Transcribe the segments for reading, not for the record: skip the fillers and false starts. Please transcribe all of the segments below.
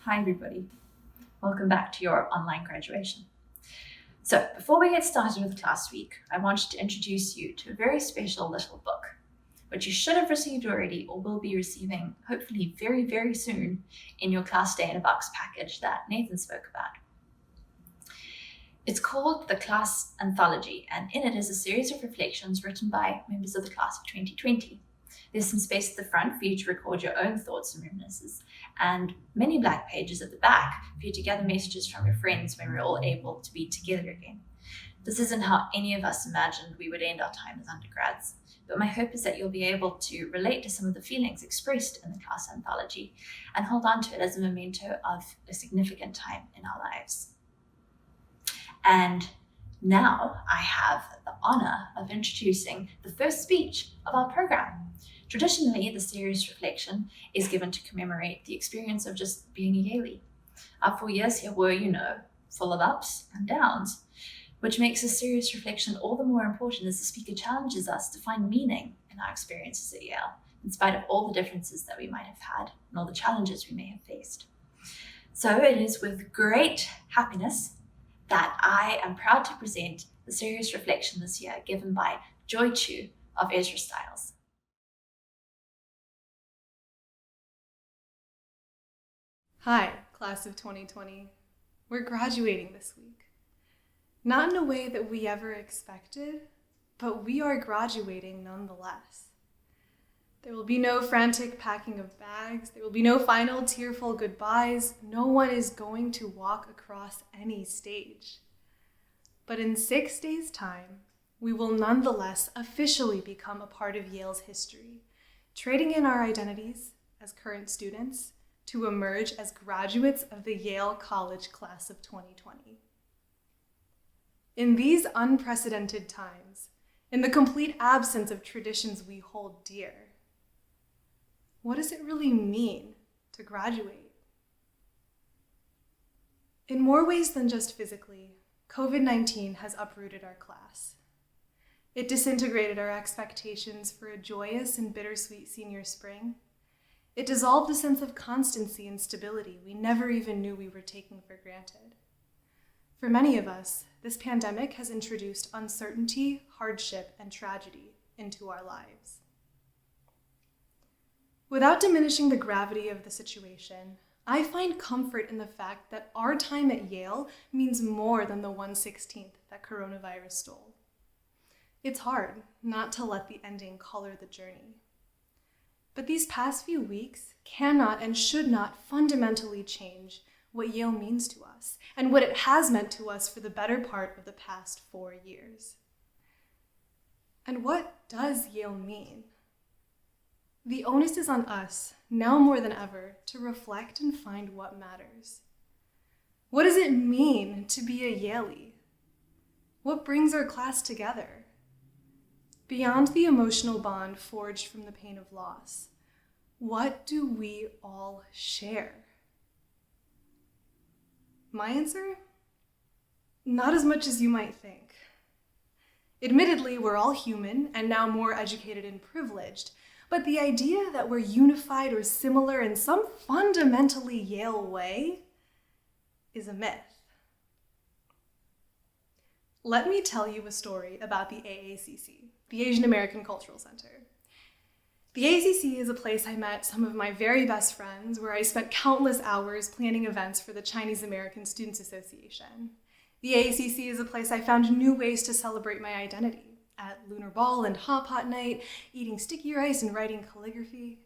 Hi everybody, welcome back to your online graduation. So before we get started with class week, I wanted to introduce you to a very special little book, which you should have received already or will be receiving hopefully very, very soon in your Class Day in a Box package that Nathan spoke about. It's called The Class Anthology, and in it is a series of reflections written by members of the class of 2020. There's some space at the front for you to record your own thoughts and reminiscences, and many blank pages at the back for you to gather messages from your friends when we're all able to be together again. This isn't how any of us imagined we would end our time as undergrads, but my hope is that you'll be able to relate to some of the feelings expressed in the class anthology and hold on to it as a memento of a significant time in our lives. And now I have the honor of introducing the first speech of our program. Traditionally, the series reflection is given to commemorate the experience of just being a Yalie. Our 4 years here were, full of ups and downs, which makes a serious reflection all the more important as the speaker challenges us to find meaning in our experiences at Yale, in spite of all the differences that we might have had and all the challenges we may have faced. So it is with great happiness that I am proud to present the serious reflection this year given by Joy Qiu of Ezra Styles. Hi, class of 2020. We're graduating this week. Not in a way that we ever expected, but we are graduating nonetheless. There will be no frantic packing of bags. There will be no final tearful goodbyes. No one is going to walk across any stage. But in 6 days' time, we will nonetheless officially become a part of Yale's history, trading in our identities as current students to emerge as graduates of the Yale College class of 2020. In these unprecedented times, in the complete absence of traditions we hold dear, what does it really mean to graduate? In more ways than just physically, COVID-19 has uprooted our class. It disintegrated our expectations for a joyous and bittersweet senior spring. It dissolved a sense of constancy and stability we never even knew we were taking for granted. For many of us, this pandemic has introduced uncertainty, hardship, and tragedy into our lives. Without diminishing the gravity of the situation, I find comfort in the fact that our time at Yale means more than the 1/16 that coronavirus stole. It's hard not to let the ending color the journey. But these past few weeks cannot and should not fundamentally change what Yale means to us and what it has meant to us for the better part of the past 4 years. And what does Yale mean? The onus is on us, now more than ever, to reflect and find what matters. What does it mean to be a Yalie? What brings our class together? Beyond the emotional bond forged from the pain of loss, what do we all share? My answer? Not as much as you might think. Admittedly, we're all human and now more educated and privileged, but the idea that we're unified or similar in some fundamentally Yale way is a myth. Let me tell you a story about the AACC, the Asian American Cultural Center. The AACC is a place I met some of my very best friends, where I spent countless hours planning events for the Chinese American Students Association. The AACC is a place I found new ways to celebrate my identity, at Lunar Ball and Hot Pot Night, eating sticky rice and writing calligraphy.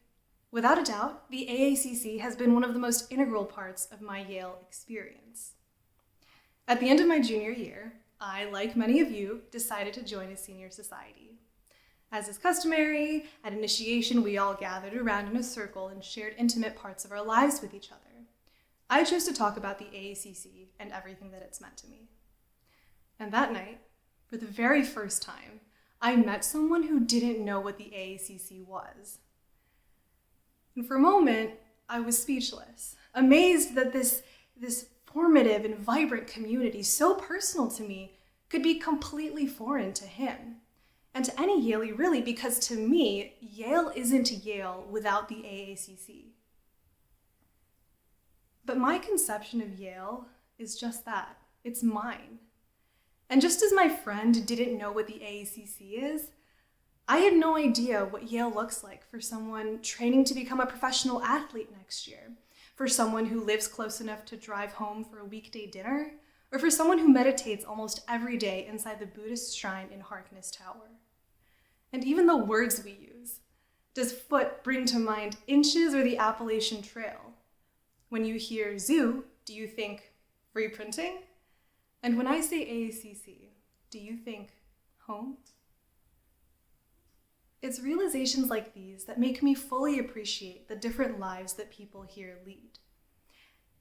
Without a doubt, the AACC has been one of the most integral parts of my Yale experience. At the end of my junior year, I, like many of you, decided to join a senior society. As is customary, at initiation we all gathered around in a circle and shared intimate parts of our lives with each other. I chose to talk about the AACC and everything that it's meant to me. And that night, for the very first time, I met someone who didn't know what the AACC was. And for a moment, I was speechless, amazed that this formative and vibrant community, so personal to me, could be completely foreign to him. And to any Yalie, really, because to me, Yale isn't Yale without the AACC. But my conception of Yale is just that. It's mine. And just as my friend didn't know what the AACC is, I had no idea what Yale looks like for someone training to become a professional athlete next year, for someone who lives close enough to drive home for a weekday dinner, or for someone who meditates almost every day inside the Buddhist shrine in Harkness Tower. And even the words we use. Does foot bring to mind inches or the Appalachian Trail? When you hear zoo, do you think free printing? And when I say AACC, do you think home? It's realizations like these that make me fully appreciate the different lives that people here lead.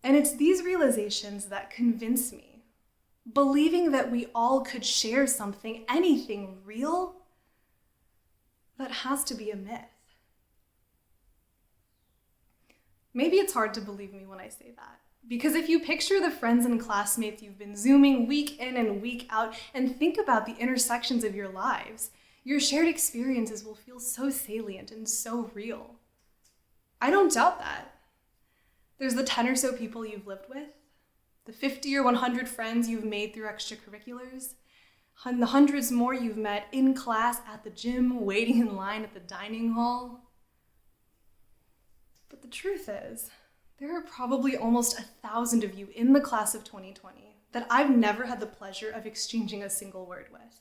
And it's these realizations that convince me, believing that we all could share something, anything real, that has to be a myth. Maybe it's hard to believe me when I say that, because if you picture the friends and classmates you've been Zooming week in and week out and think about the intersections of your lives, your shared experiences will feel so salient and so real. I don't doubt that. There's the 10 or so people you've lived with, the 50 or 100 friends you've made through extracurriculars, the hundreds more you've met in class, at the gym, waiting in line at the dining hall. But the truth is, there are probably almost 1,000 of you in the class of 2020 that I've never had the pleasure of exchanging a single word with.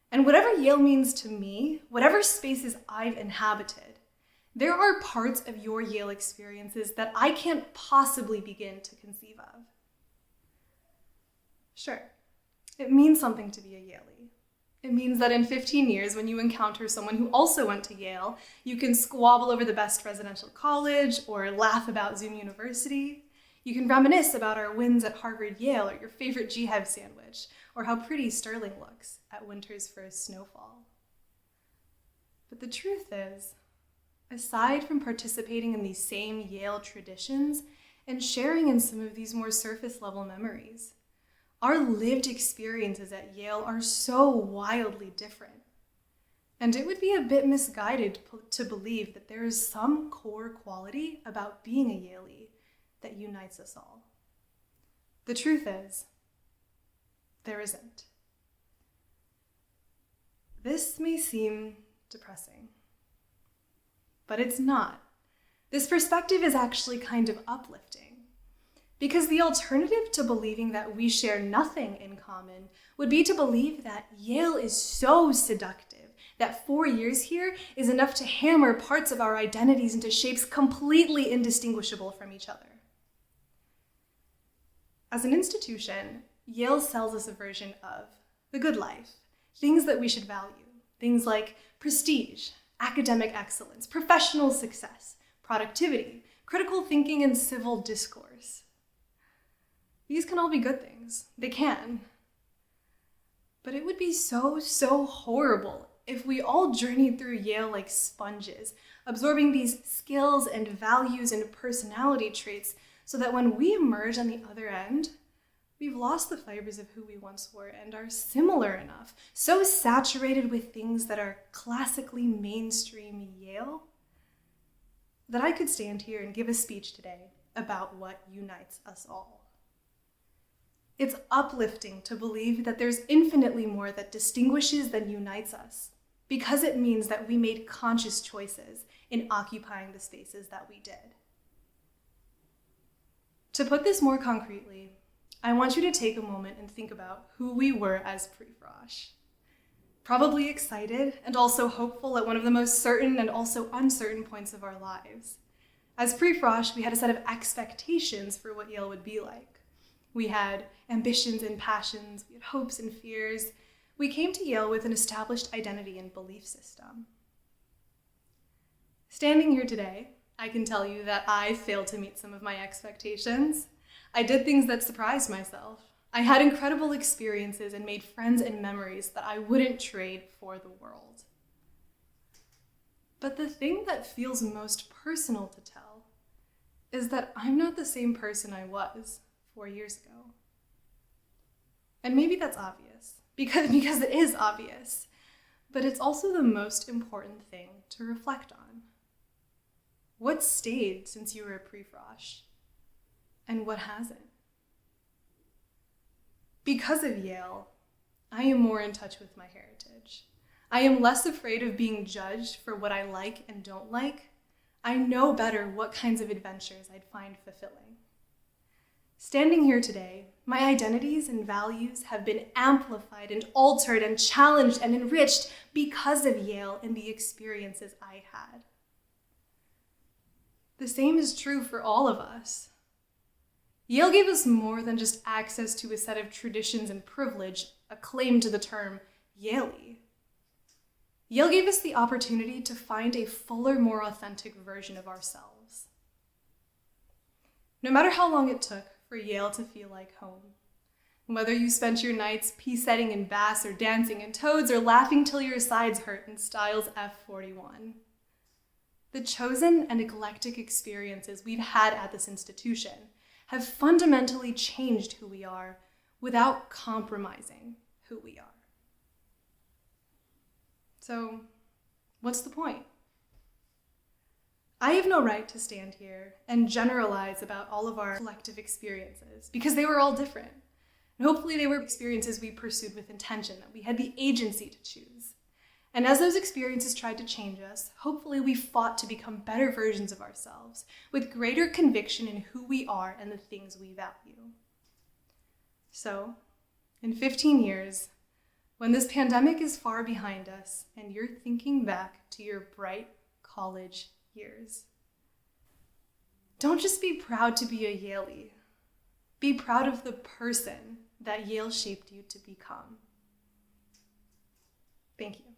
And whatever Yale means to me, whatever spaces I've inhabited, there are parts of your Yale experiences that I can't possibly begin to conceive of. Sure, it means something to be a Yalie. It means that in 15 years, when you encounter someone who also went to Yale, you can squabble over the best residential college or laugh about Zoom University. You can reminisce about our wins at Harvard, Yale, or your favorite G-Hev sandwich, or how pretty Sterling looks at winter's first snowfall. But the truth is, aside from participating in these same Yale traditions and sharing in some of these more surface-level memories, our lived experiences at Yale are so wildly different. And it would be a bit misguided to believe that there is some core quality about being a Yalie that unites us all. The truth is, there isn't. This may seem depressing, but it's not. This perspective is actually kind of uplifting. Because the alternative to believing that we share nothing in common would be to believe that Yale is so seductive, that 4 years here is enough to hammer parts of our identities into shapes completely indistinguishable from each other. As an institution, Yale sells us a version of the good life, things that we should value, things like prestige, academic excellence, professional success, productivity, critical thinking, and civil discourse. These can all be good things. They can. But it would be so horrible if we all journeyed through Yale like sponges, absorbing these skills and values and personality traits so that when we emerge on the other end, we've lost the fibers of who we once were and are similar enough, so saturated with things that are classically mainstream Yale, that I could stand here and give a speech today about what unites us all. It's uplifting to believe that there's infinitely more that distinguishes than unites us, because it means that we made conscious choices in occupying the spaces that we did. To put this more concretely, I want you to take a moment and think about who we were as pre-frosh. Probably excited and also hopeful at one of the most certain and also uncertain points of our lives. As pre-frosh, we had a set of expectations for what Yale would be like. We had ambitions and passions, we had hopes and fears. We came to Yale with an established identity and belief system. Standing here today, I can tell you that I failed to meet some of my expectations. I did things that surprised myself. I had incredible experiences and made friends and memories that I wouldn't trade for the world. But the thing that feels most personal to tell is that I'm not the same person I was 4 years ago. And maybe that's obvious, because it is obvious, but it's also the most important thing to reflect on. What stayed since you were a pre-frosh? and what hasn't. Because of Yale, I am more in touch with my heritage. I am less afraid of being judged for what I like and don't like. I know better what kinds of adventures I'd find fulfilling. Standing here today, my identities and values have been amplified and altered and challenged and enriched because of Yale and the experiences I had. The same is true for all of us. Yale gave us more than just access to a set of traditions and privilege, a claim to the term Yaley. Yale gave us the opportunity to find a fuller, more authentic version of ourselves. No matter how long it took for Yale to feel like home, whether you spent your nights pea-setting in bass or dancing in toads or laughing till your sides hurt in Styles F41, the chosen and eclectic experiences we've had at this institution have fundamentally changed who we are without compromising who we are. So, what's the point? I have no right to stand here and generalize about all of our collective experiences because they were all different. And hopefully they were experiences we pursued with intention, that we had the agency to choose. And as those experiences tried to change us, hopefully we fought to become better versions of ourselves with greater conviction in who we are and the things we value. So, in 15 years, when this pandemic is far behind us and you're thinking back to your bright college years, don't just be proud to be a Yaley. Be proud of the person that Yale shaped you to become. Thank you.